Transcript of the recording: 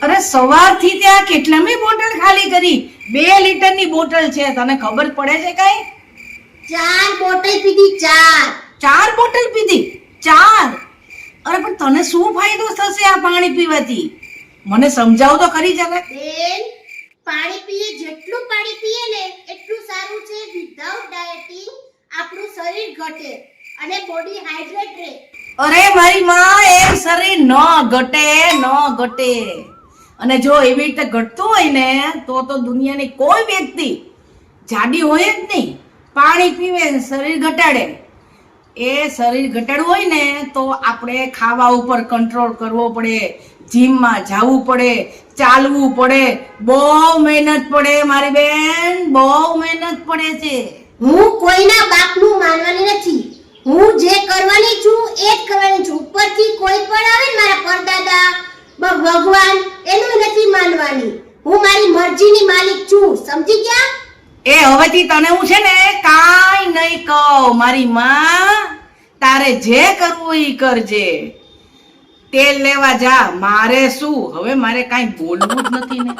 અરે સવારથી ત્યાં કેટલામી બોટલ ખાલી કરી? 2 લીટરની બોટલ છે, તને ખબર પડે છે કઈ? 4 બોટલ પીધી, 4 બોટલ પીધી? 4? અરે પણ તને શું ફાયદો થશે આ પાણી પીવાથી? મને સમજાવ તો ખરી જરા. બેન પાણી પીએ જેટલું પાણી પીએ ને એટલું સારું છે. વિધાઉટ ડાયટિંગ આપણું શરીર ઘટે અને બોડી હાઇડ્રેટ રહે. અરે મારી માં, એમ શરીર ન ઘટે. અને જો એવી રીતે ઘટતું હોય ને તો દુનિયાની કોઈ વ્યક્તિ જાડી હોય જ નહીં. પાણી પીવે શરીર ઘટાડે. એ શરીર ઘટાડવું હોય ને તો આપણે ખાવા ઉપર કંટ્રોલ કરવો પડે, જીમમાં જવું પડે, ચાલવું પડે, બહુ મહેનત પડે મારી બેન, બહુ મહેનત પડે છે. હું કોઈના બાપનું માનવાની નથી. હું જે કરવાની છું એ જ કરવાની છું. ઉપરથી કોઈ પણ આવે ને મારા પરદાદા ભગવાન એનું નથી માનવાની. હું મારી મરજીની માલિક છું, સમજી ગયા? એ હવેથી તને હું છે ને કાઈ નહીં કહું મારી માં. તારે જે કરવું ઈ કરજે. તેલ લેવા જા, મારે શું હવે, મારે કાઈ બોલવું જ નથી ને.